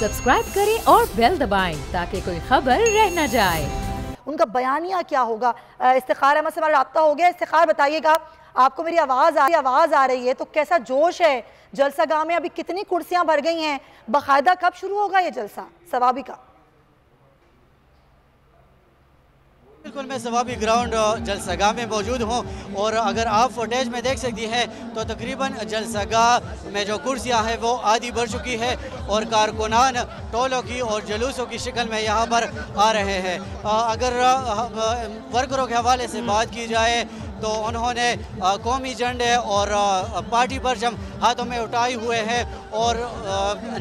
Subscribe करें और bell दबाएं ताकि कोई खबर रह न जाए। उनका बयानिया क्या होगा? इफ्तिखार अहमद से हमारा राब्ता हो गया। इफ्तिखार बताइएगा, आपको मेरी आवाज़ आ रही है तो कैसा जोश है जलसा गाह में? अभी कितनी कुर्सियां भर गई हैं? बाकायदा कब शुरू होगा ये जलसा सवाबी का? बिल्कुल, मैं सवाबी ग्राउंड जलसगाह में मौजूद हूँ और अगर आप फुटेज में देख सकती हैं तो तकरीबन जलसगाह में जो कुर्सियाँ हैं वो आधी भर चुकी है और कारकुनान टोलों की और जुलूसों की शक्ल में यहाँ पर आ रहे हैं। अगर वर्करों के हवाले से बात की जाए तो उन्होंने कौमी झंडे और पार्टी परचम हाथों में उठाए हुए हैं और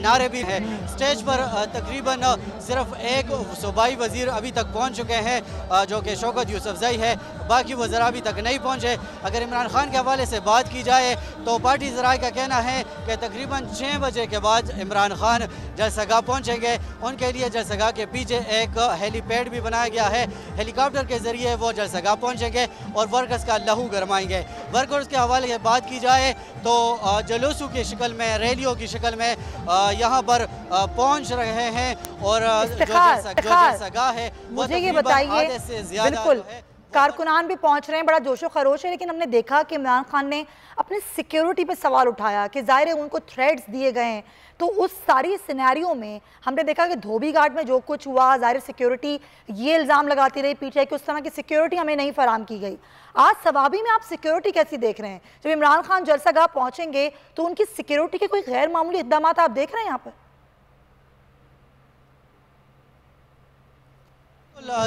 नारे भी हैं। स्टेज पर तकरीबन सिर्फ एक सूबाई वजीर अभी तक पहुंच चुके हैं जो कि शौकत यूसुफजई है, बाकी वज़रा अभी तक नहीं पहुंचे। अगर इमरान खान के हवाले से बात की जाए तो पार्टी ज़राए का कहना है कि तकरीबन 6 बजे के बाद इमरान खान जलसगाह पहुँचेंगे। उनके लिए जलसगाह के पीछे एक हेलीपैड भी बनाया गया है, हेलीकॉप्टर के ज़रिए वो जलसगाह पहुँचेंगे और वर्कर्स का लहू गरमाएंगे। वर्कर्स के हवाले से बात की जाए तो जुलूसों की शक्ल में, रैलियों की शक्ल में यहाँ पर पहुँच रहे हैं और जो जलसगाह है मुझे ये बताइए, बिल्कुल कारकुनान भी पहुंच रहे हैं, बड़ा जोशो खरोश है, लेकिन हमने देखा कि इमरान खान ने अपनी सिक्योरिटी पे सवाल उठाया कि ज़ाहिर है उनको थ्रेट्स दिए गए हैं। तो उस सारी सिनेरियो में हमने देखा कि धोबी घाट में जो कुछ हुआ, ज़ाहिर सिक्योरिटी ये इल्ज़ाम लगाती रही पीछे कि उस तरह की सिक्योरिटी हमें नहीं फराम की गई। आज सवाबी में आप सिक्योरिटी कैसी देख रहे हैं? जब इमरान खान जलसागाह पहुँचेंगे तो उनकी सिक्योरिटी के कोई गैर मामूली इक़दाम आप देख रहे हैं यहाँ पर?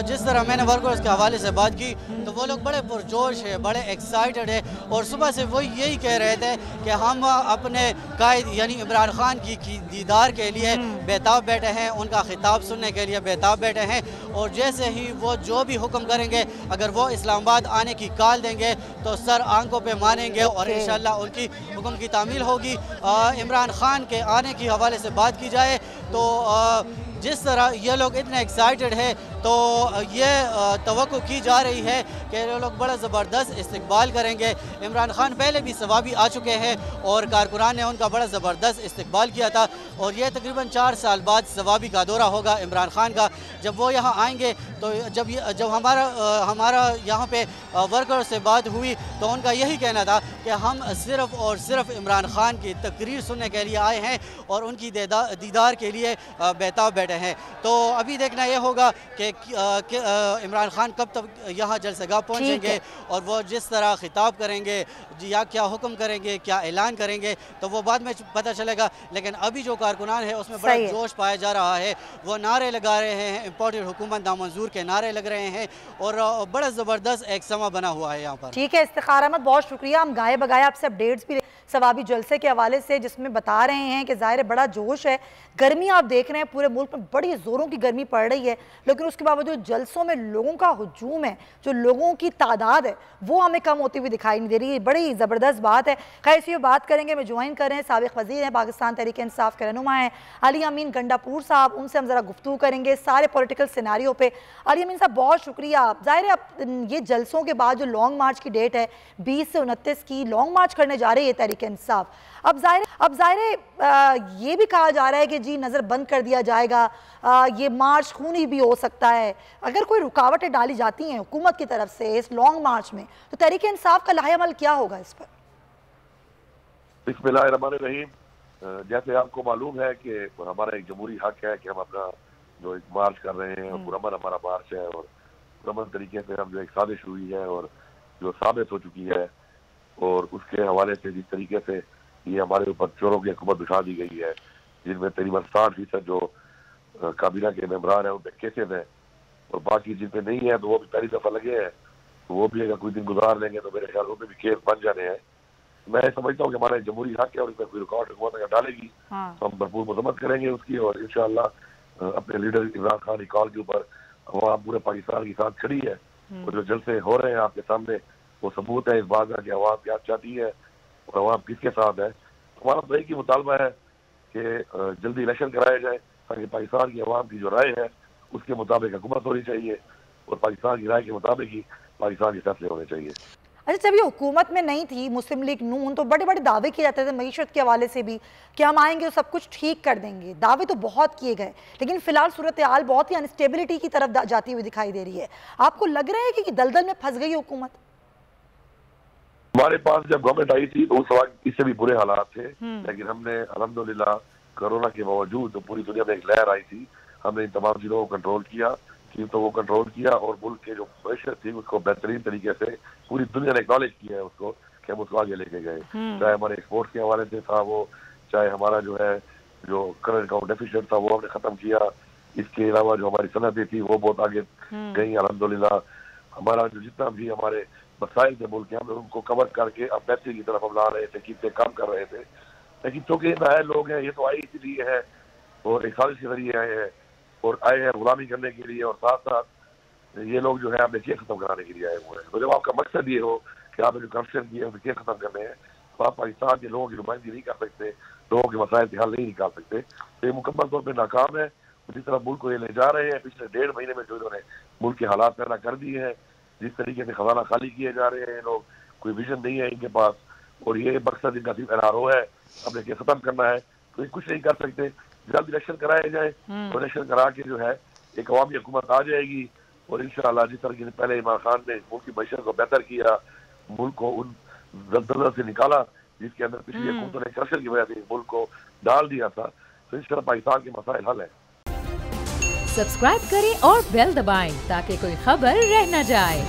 जिस तरह मैंने वर्कर्स के हवाले से बात की तो वो लोग बड़े पुरजोश है, बड़े एक्साइटेड है और सुबह से वो यही कह रहे थे कि हम अपने कायद यानी इमरान खान की दीदार के लिए बेताब बैठे हैं, उनका खिताब सुनने के लिए बेताब बैठे हैं और जैसे ही वो जो भी हुक्म करेंगे, अगर वो इस्लामाबाद आने की कॉल देंगे तो सर आंखों पे मानेंगे और इंशाल्लाह उनकी हुक्म की तामील होगी। इमरान खान के आने की हवाले से बात की जाए तो जिस तरह ये लोग इतने एक्साइटेड है तो ये तवक्को की जा रही है कि ये लोग बड़ा ज़बरदस्त इस्तकबाल करेंगे। इमरान खान पहले भी सवाबी आ चुके हैं और कारकुनान ने उनका बड़ा ज़बरदस्त इस्तकबाल किया था और ये तकरीबन 4 साल बाद सवाबी का दौरा होगा इमरान खान का। जब वो यहाँ आएंगे तो जब हमारा यहाँ पे वर्कर से बात हुई तो उनका यही कहना था कि हम सिर्फ़ और सिर्फ इमरान खान की तकरीर सुनने के लिए आए हैं और उनकी दीदार के लिए बेताब बैठे हैं। तो अभी देखना यह होगा कि इमरान खान कब तक यहाँ जलसगाह पहुँचेंगे और वो जिस तरह खिताब करेंगे या क्या हुक्म करेंगे, क्या ऐलान करेंगे, तो वो बाद में पता चलेगा। लेकिन अभी जो कारकुनान है उसमें बड़ा जोश पाया जा रहा है, वो नारे लगा रहे हैं, इम्पोर्टेड हुकूमत नामंजूर के नारे लग रहे हैं और बड़ा ज़बरदस्त एक समा बना हुआ है यहाँ पर। ठीक है इफ्तिखार अहमद, बहुत शुक्रिया। हम गाए बगाए आपसे अपडेट्स भी सवाबी जलसे के हवाले से जिसमें बता रहे हैं कि ज़ाहिर बड़ा जोश है। गर्मी आप देख रहे हैं पूरे मुल्क में बड़ी ज़ोरों की गर्मी पड़ रही है, लेकिन उसके बावजूद जलसों में लोगों का हुजूम है, जो लोगों की तादाद है वो हमें कम होती हुई दिखाई नहीं दे रही है। बड़ी ज़बरदस्त बात है। खैर इसी बात करेंगे, मैं ज्वाइन कर रहे हैं साबिक़ वज़ीर हैं, पाकिस्तान तहरीक इंसाफ के रहनुमा हैं अली अमीन गंडापुर साहब। उनसे हम ज़रा गुफ्तगू करेंगे सारे पॉलिटिकल सिनारियों पे। अली अमीन साहब बहुत शुक्रिया। ज़ाहिर है अब ये जलसों के बाद जो लॉन्ग मार्च की डेट है 20 से 29 की लॉन्ग मार्च करने जा रही है तहरीक इंसाफ। अब ज़ाहिर है ये भी कहा जा रहा है कि जी नज़र बंद कर दिया जाएगा, ये मार्च खूनी भी हो सकता है। अगर कोई रुकावटें डाली जाती हैं हुकूमत की तरफ से इस लॉन्ग मार्च में तो तहरीक इंसाफ का लाहे अमल क्या होगा इस पर? बिस्मिल्लाहिर्रहमानिर्रहीम। जैसे आपको मालूम है कि हमारा एक जमहूरी हक है कि हम अपना जो एक मार्च कर रहे हैं और पुरअमन हमारा मार्च है और पुरअमन तरीके से हम जो एक साजिश हुई है और जो साबित हो चुकी है और उसके हवाले से जिस तरीके से ये हमारे ऊपर चोरों की हुकूमत बिठा दी गई है, जिनमें तकरीबन 60% जो काबीना के मेम्बरान हैं उन पे केसेज हैं और बाकी जिन पे नहीं है तो वो भी पहली दफा लगे हैं, तो वो भी अगर कुछ दिन गुजार लेंगे तो मेरे ख्याल में भी केस बन जाने हैं। मैं समझता हूँ कि हमारा जमहूरी हक है और इसमें कोई रुकावट हुकूमत अगर डालेगी तो हम भरपूर मजम्मत करेंगे उसकी और इंशाअल्लाह अपने लीडर इमरान खान की कॉल के ऊपर अवाम पूरे पाकिस्तान के साथ खड़ी है और जो जलसे हो रहे हैं आपके सामने वो सबूत है इस बात का कि अवाम क्या चाहती है और अवाम किसके साथ है। हमारा तो एक ही मुतालबा है कि जल्दी इलेक्शन कराया जाए ताकि पाकिस्तान की अवाम की जो राय है उसके मुताबिक हुकूमत होनी चाहिए और पाकिस्तान की राय के मुताबिक ही पाकिस्तान के फैसले होने चाहिए। अच्छा, जब ये हुकूमत में नहीं थी मुस्लिम लीग नून, तो बड़े बड़े दावे किए जाते थे मईशत के हवाले से भी कि हम आएंगे तो सब कुछ ठीक कर देंगे। दावे तो बहुत किए गए, लेकिन फिलहाल सूरत हाल बहुत ही अनस्टेबिलिटी की तरफ जाती हुई दिखाई दे रही है। आपको लग रहा है कि दलदल में फंस गई हुकूमत? हमारे पास जब गवर्नमेंट आई थी तो उस वक्त इससे भी बुरे हालात थे, लेकिन हमने अल्हम्दुलिल्लाह कोरोना के बावजूद तो पूरी दुनिया में एक लहर आई थी, हमने इन तमाम चीजों को कंट्रोल किया, कीमतों को कंट्रोल किया और मुल्क के जो मैशत थी उसको बेहतरीन तरीके से पूरी दुनिया ने एक्नॉलेज किया है उसको कि हम उसको आगे लेके गए। चाहे हमारे एक्सपोर्ट के हवाले से था वो, चाहे हमारा जो है जो करंट अकाउंट डेफिसिट था वो हमने खत्म किया, इसके अलावा जो हमारी सनतें थी वो बहुत आगे गई अल्हम्दुलिल्लाह। हमारा जो जितना भी हमारे मसाइल थे मुल्क के, हमने उनको कवर करके अब बेहतरी की तरफ हम ला रहे थे, कितने काम कर रहे थे। लेकिन चूंकि नए लोग हैं, ये तो आए इसीलिए है और एक साजिश के जरिए आए हैं और आए हैं गुलामी करने के लिए, और साथ साथ ये लोग जो है अपने केस खत्म कराने के लिए आए हुए हैं। तो जब आपका मकसद ये हो कि आपने जो करप्शन किया है केस खत्म करने हैं, तो आप पाकिस्तान के लोगों की नुमाइंदगी नहीं कर सकते, लोगों के मसाइल के हल नहीं निकाल सकते। तो ये मुकम्मल तौर पर नाकाम है। जिस तरह मुल्क को ये ले जा रहे हैं, पिछले 1.5 महीने में जो इन्होंने मुल्क के हालात पैदा कर दिए हैं, जिस तरीके से खजाना खाली किए जा रहे हैं लोग, कोई विजन नहीं है इनके पास, और ये मकसद इनका सिर्फ एनआरओ है, अपने केस खत्म करना है, तो ये कुछ नहीं कर सकते। जल्द इलेक्शन कराए जाए और इलेक्शन करा के जो है एक अवामी हुकूमत आ जाएगी, और इंशाअल्लाह जिस तरह की पहले इमरान खान ने मुल्क की मैशत को बेहतर किया, मुल्क को उन दलदल से निकाला जिसके अंदर पिछली हुकूमतों ने करप्शन की वजह से मुल्क को डाल दिया था, तो इंशाअल्लाह पाकिस्तान के मसाइल हल है। सब्सक्राइब करें और बेल दबाएं ताकि कोई खबर रह न जाए।